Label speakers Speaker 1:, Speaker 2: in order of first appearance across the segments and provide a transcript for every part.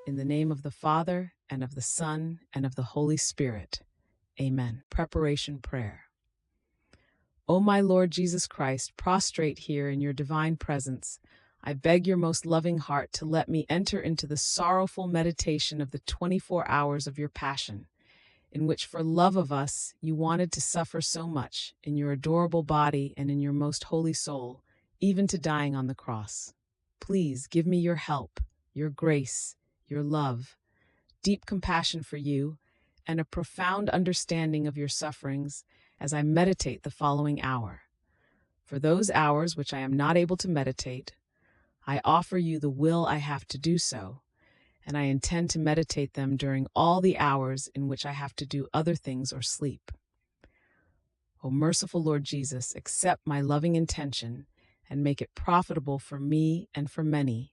Speaker 1: In the name of the Father, and of the Son, and of the Holy Spirit. Amen. Preparation Prayer. O my Lord Jesus Christ, prostrate here in your divine presence, I beg your most loving heart to let me enter into the sorrowful meditation of the 24 hours of your passion, in which for love of us you wanted to suffer so much in your adorable body and in your most holy soul, even to dying on the cross. Please give me your help, your grace, your love, deep compassion for you, and a profound understanding of your sufferings as I meditate the following hour. For those hours which I am not able to meditate, I offer you the will I have to do so, and I intend to meditate them during all the hours in which I have to do other things or sleep. O merciful Lord Jesus, accept my loving intention and make it profitable for me and for many,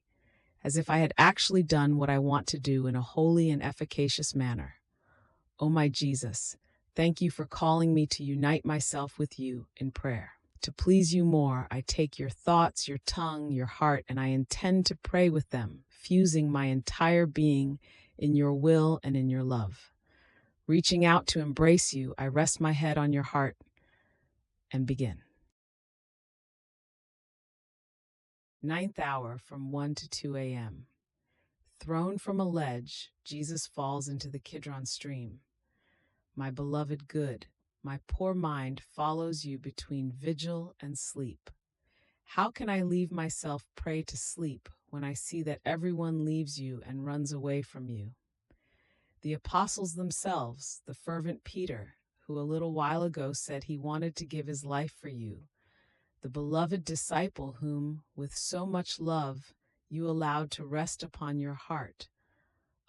Speaker 1: as if I had actually done what I want to do in a holy and efficacious manner. O my Jesus, thank you for calling me to unite myself with you in prayer. To please you more, I take your thoughts, your tongue, your heart, and I intend to pray with them, fusing my entire being in your will and in your love. Reaching out to embrace you, I rest my head on your heart and begin. 9th hour from 1 to 2 a.m. Thrown from a ledge, Jesus falls into the Kidron stream. My beloved good, my poor mind follows you between vigil and sleep. How can I leave myself prey to sleep when I see that everyone leaves you and runs away from you? The apostles themselves, the fervent Peter, who a little while ago said he wanted to give his life for you, the beloved disciple whom, with so much love, you allowed to rest upon your heart.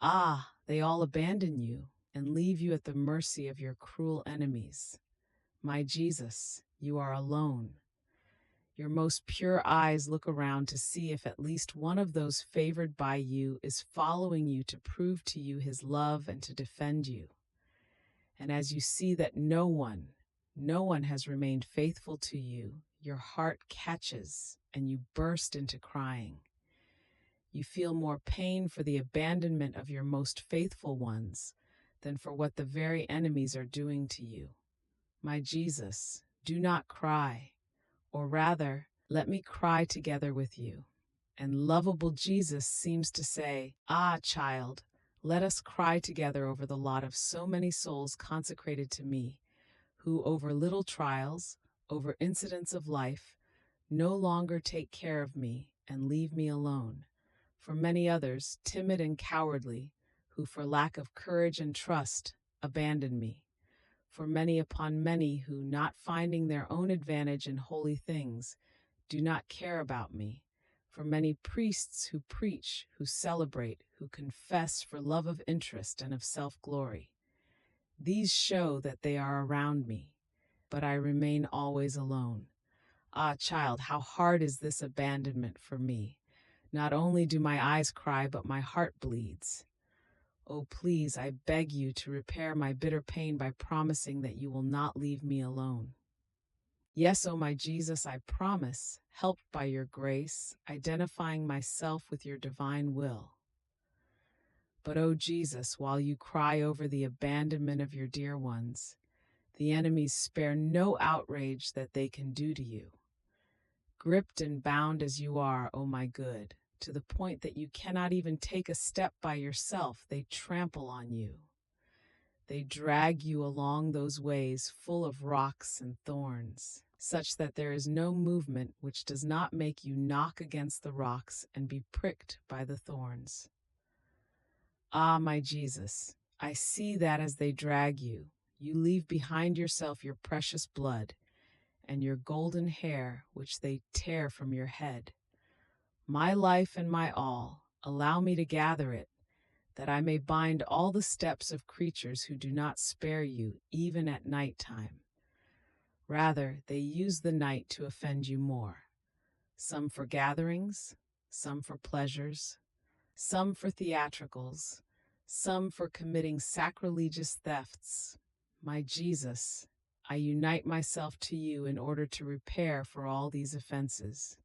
Speaker 1: Ah, they all abandon you and leave you at the mercy of your cruel enemies. My Jesus, you are alone. Your most pure eyes look around to see if at least one of those favored by you is following you to prove to you his love and to defend you. And as you see that no one has remained faithful to you, your heart catches and you burst into crying. You feel more pain for the abandonment of your most faithful ones than for what the very enemies are doing to you. My Jesus, do not cry, or rather, let me cry together with you. And lovable Jesus seems to say, ah, child, let us cry together over the lot of so many souls consecrated to me, who over little trials, over incidents of life, no longer take care of me and leave me alone. For many others, timid and cowardly, who for lack of courage and trust, abandon me. For many upon many who, not finding their own advantage in holy things, do not care about me. For many priests who preach, who celebrate, who confess for love of interest and of self-glory. These show that they are around me, but I remain always alone. Ah, child, how hard is this abandonment for me! Not only do my eyes cry, but my heart bleeds. Oh, please, I beg you to repair my bitter pain by promising that you will not leave me alone. Yes, oh my Jesus, I promise, helped by your grace, identifying myself with your divine will. But oh Jesus, while you cry over the abandonment of your dear ones, the enemies spare no outrage that they can do to you. Gripped and bound as you are, oh my good, to the point that you cannot even take a step by yourself, they trample on you. They drag you along those ways full of rocks and thorns, such that there is no movement which does not make you knock against the rocks and be pricked by the thorns. Ah, my Jesus, I see that as they drag you, you leave behind yourself your precious blood and your golden hair which they tear from your head. My life and my all, allow me to gather it, that I may bind all the steps of creatures who do not spare you, even at night time. Rather, they use the night to offend you more. Some for gatherings, some for pleasures, some for theatricals, some for committing sacrilegious thefts. My Jesus, I unite myself to you in order to repair for all these offenses.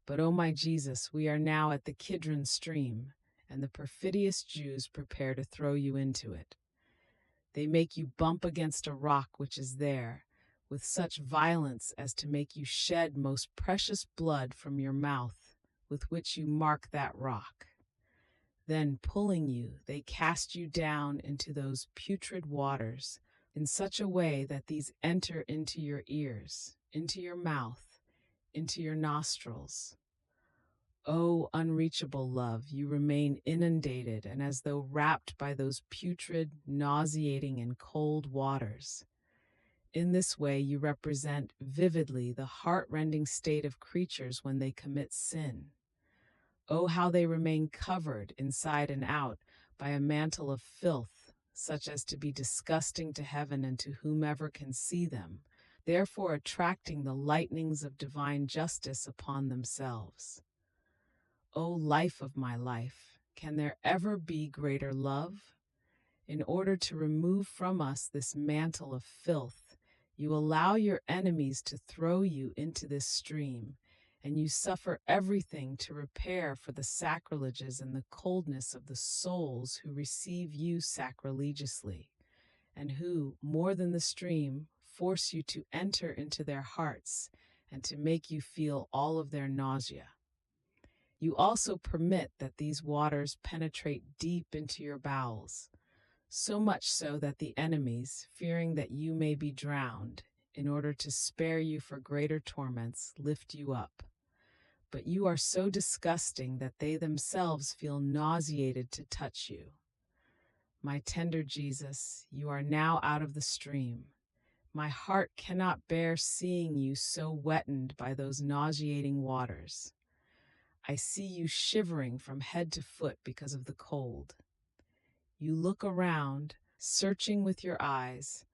Speaker 1: But, oh my Jesus, we are now at the Kidron stream, and the perfidious Jews prepare to throw you into it. They make you bump against a rock which is there, with such violence as to make you shed most precious blood from your mouth, with which you mark that rock. Then, pulling you, they cast you down into those putrid waters, in such a way that these enter into your ears, into your mouth, into your nostrils. O unreachable love, you remain inundated and as though wrapped by those putrid, nauseating, and cold waters. In this way, you represent vividly the heart-rending state of creatures when they commit sin. Oh, how they remain covered, inside and out, by a mantle of filth, such as to be disgusting to heaven and to whomever can see them, therefore attracting the lightnings of divine justice upon themselves. O life of my life, can there ever be greater love? In order to remove from us this mantle of filth, you allow your enemies to throw you into this stream, and you suffer everything to repair for the sacrileges and the coldness of the souls who receive you sacrilegiously, and who, more than the stream, force you to enter into their hearts and to make you feel all of their nausea. You also permit that these waters penetrate deep into your bowels, so much so that the enemies, fearing that you may be drowned, in order to spare you for greater torments, lift you up. But you are so disgusting that they themselves feel nauseated to touch you. My tender Jesus, you are now out of the stream. My heart cannot bear seeing you so wetted by those nauseating waters. I see you shivering from head to foot because of the cold. You look around, searching with your eyes,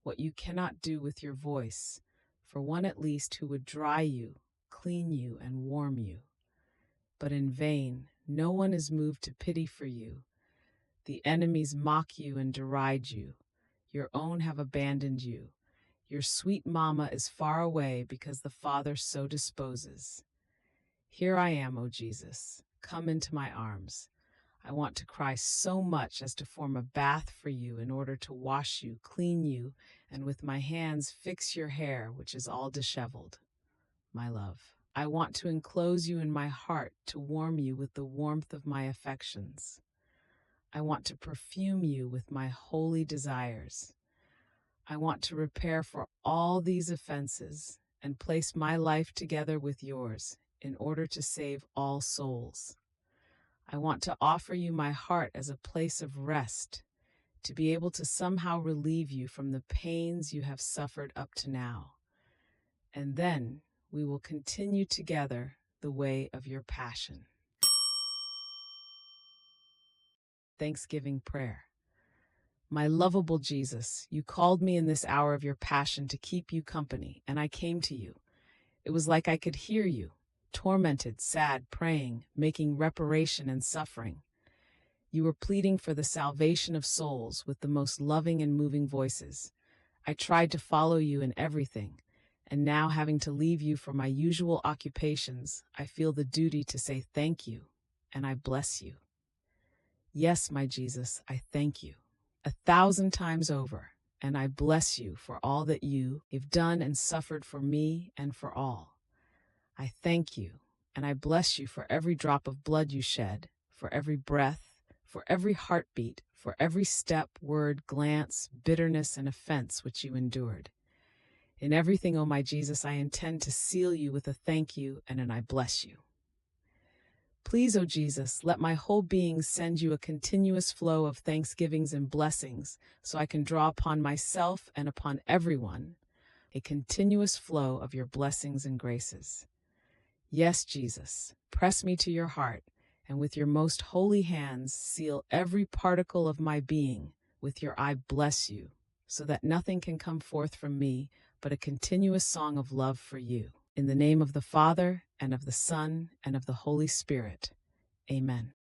Speaker 1: what you cannot do with your voice, for one at least who would dry you, clean you, and warm you. But in vain, no one is moved to pity for you. The enemies mock you and deride you. Your own have abandoned you. Your sweet mamma is far away because the Father so disposes. Here I am, O Jesus. Come into my arms. I want to cry so much as to form a bath for you in order to wash you, clean you, and with my hands fix your hair, which is all disheveled. My love, I want to enclose you in my heart to warm you with the warmth of my affections. I want to perfume you with my holy desires. I want to repair for all these offenses and place my life together with yours in order to save all souls. I want to offer you my heart as a place of rest, to be able to somehow relieve you from the pains you have suffered up to now. And then we will continue together the way of your passion. Thanksgiving prayer. My lovable Jesus, you called me in this hour of your passion to keep you company, and I came to you. It was like I could hear you, tormented, sad, praying, making reparation and suffering. You were pleading for the salvation of souls with the most loving and moving voices. I tried to follow you in everything, and now having to leave you for my usual occupations, I feel the duty to say thank you, and I bless you. Yes, my Jesus, I thank you 1,000 times over, and I bless you for all that you have done and suffered for me and for all. I thank you, and I bless you for every drop of blood you shed, for every breath, for every heartbeat, for every step, word, glance, bitterness, and offense which you endured. In everything, O my Jesus, I intend to seal you with a thank you and an I bless you. Please, O Jesus, let my whole being send you a continuous flow of thanksgivings and blessings, so I can draw upon myself and upon everyone a continuous flow of your blessings and graces. Yes, Jesus, press me to your heart, and with your most holy hands seal every particle of my being with your I bless you, so that nothing can come forth from me but a continuous song of love for you. In the name of the Father, and of the Son, and of the Holy Spirit. Amen.